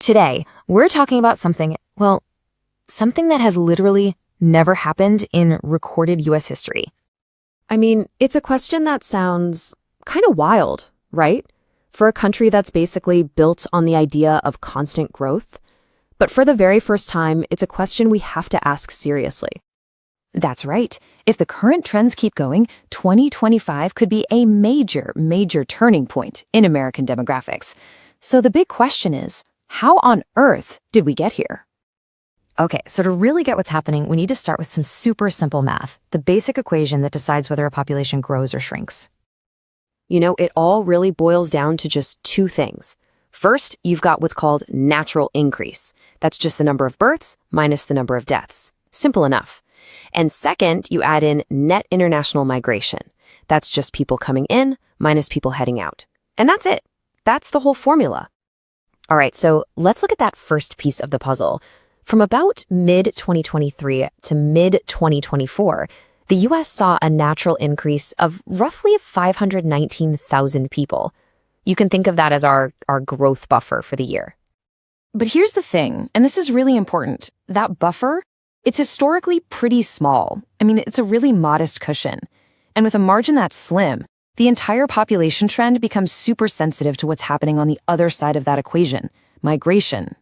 Today, we're talking about something, well, something that has literally never happened in recorded U.S. history. I mean, it's a question that sounds kind of wild, right? For a country that's basically built on the idea of constant growth. But for the very first time, it's a question we have to ask seriously. That's right. If the current trends keep going, 2025 could be a major turning point in American demographics. So the big question is, how on earth did we get here? Okay, so to really get what's happening, we need to start with some super simple math, the basic equation that decides whether a population grows or shrinks. You know, it all really boils down to just two things. First, you've got what's called natural increase. That's just the number of births minus the number of deaths. Simple enough. And second, you add in net international migration. That's just people coming in minus people heading out. And that's it. That's the whole formula. All right, so let's look at that first piece of the puzzle. From about mid-2023 to mid-2024, the U.S. saw a natural increase of roughly 519,000 people. You can think of that as our growth buffer for the year. But here's the thing, and this is really important. That buffer, it's historically pretty small. I mean, it's a really modest cushion. And with a margin that's slim, the entire population trend becomes super sensitive to what's happening on the other side of that equation, migration.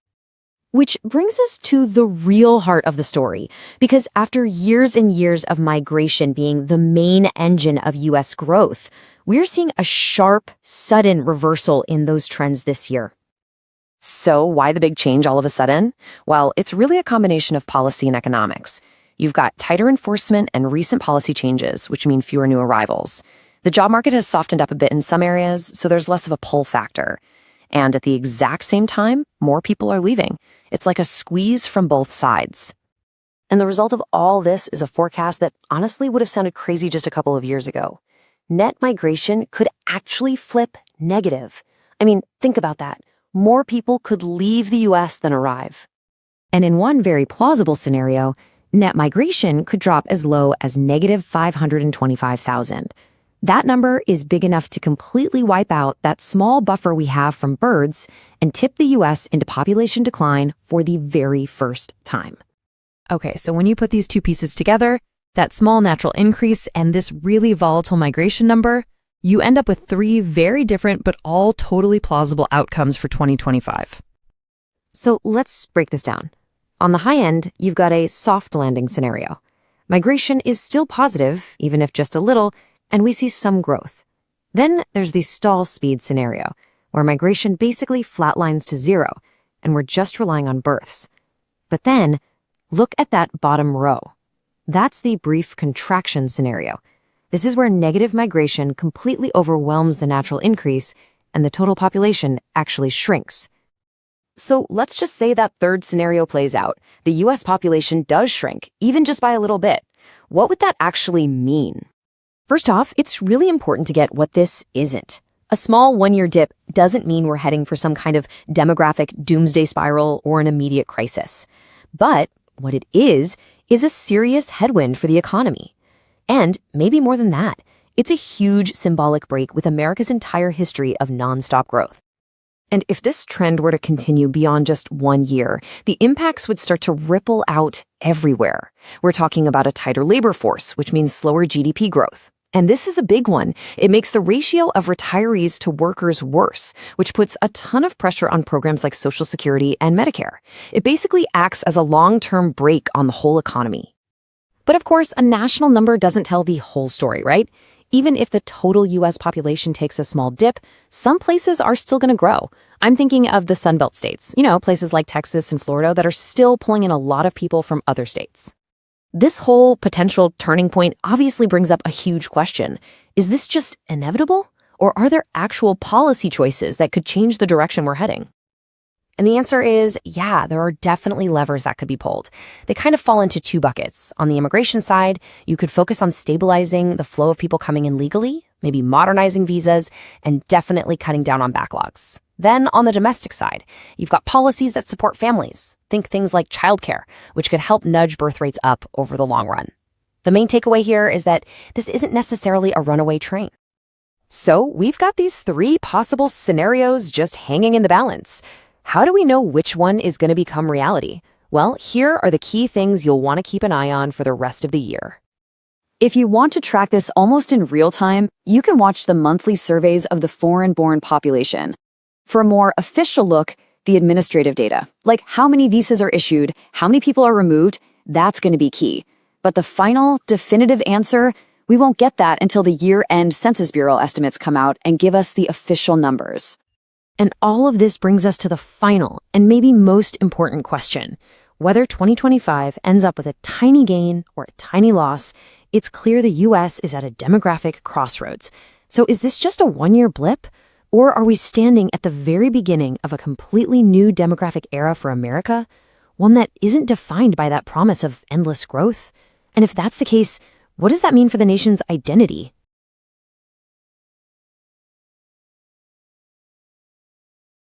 Which brings us to the real heart of the story, because after years and years of migration being the main engine of U.S. growth, we're seeing a sharp, sudden reversal in those trends this year. So why the big change all of a sudden? Well, it's really a combination of policy and economics. You've got tighter enforcement and recent policy changes, which mean fewer new arrivals. The job market has softened up a bit in some areas, so there's less of a pull factor. And at the exact same time, more people are leaving. It's like a squeeze from both sides. And the result of all this is a forecast that honestly would have sounded crazy just a couple of years ago. Net migration could actually flip negative. I mean, think about that. More people could leave the U.S. than arrive. And in one very plausible scenario, net migration could drop as low as negative 525,000. That number is big enough to completely wipe out that small buffer we have from birds and tip the U.S. into population decline for the very first time. Okay, so when you put these two pieces together, that small natural increase and this really volatile migration number, you end up with three very different but all totally plausible outcomes for 2025. So let's break this down. On the high end, you've got a soft landing scenario. Migration is still positive, even if just a little, and we see some growth. Then there's the stall speed scenario, where migration basically flatlines to zero, and we're just relying on births. But then, look at that bottom row. That's the brief contraction scenario. This is where negative migration completely overwhelms the natural increase, and the total population actually shrinks. So let's just say that third scenario plays out. The U.S. population does shrink, even just by a little bit. What would that actually mean? First off, it's really important to get what this isn't. A small one-year dip doesn't mean we're heading for some kind of demographic doomsday spiral or an immediate crisis. But what it is a serious headwind for the economy. And maybe more than that, it's a huge symbolic break with America's entire history of nonstop growth. And if this trend were to continue beyond just 1 year, the impacts would start to ripple out everywhere. We're talking about a tighter labor force, which means slower GDP growth. And this is a big one. It makes the ratio of retirees to workers worse, which puts a ton of pressure on programs like Social Security and Medicare. It basically acts as a long-term brake on the whole economy. But of course, a national number doesn't tell the whole story, right? Even if the total U.S. population takes a small dip, some places are still going to grow. I'm thinking of the Sunbelt states, places like Texas and Florida that are still pulling in a lot of people from other states. This whole potential turning point obviously brings up a huge question. Is this just inevitable? Or are there actual policy choices that could change the direction we're heading? And the answer is, yeah, there are definitely levers that could be pulled. They kind of fall into two buckets. On the immigration side, you could focus on stabilizing the flow of people coming in legally, maybe modernizing visas, and definitely cutting down on backlogs. Then on the domestic side, you've got policies that support families. Think things like childcare, which could help nudge birth rates up over the long run. The main takeaway here is that this isn't necessarily a runaway train. So we've got these three possible scenarios just hanging in the balance. How do we know which one is going to become reality? Well, here are the key things you'll want to keep an eye on for the rest of the year. If you want to track this almost in real time, you can watch the monthly surveys of the foreign-born population. For a more official look, the administrative data, like how many visas are issued, how many people are removed, that's going to be key. But the final, definitive answer, we won't get that until the year-end Census Bureau estimates come out and give us the official numbers. And all of this brings us to the final and maybe most important question. Whether 2025 ends up with a tiny gain or a tiny loss, it's clear the U.S. is at a demographic crossroads. So is this just a one-year blip? Or are we standing at the very beginning of a completely new demographic era for America? One that isn't defined by that promise of endless growth? And if that's the case, what does that mean for the nation's identity,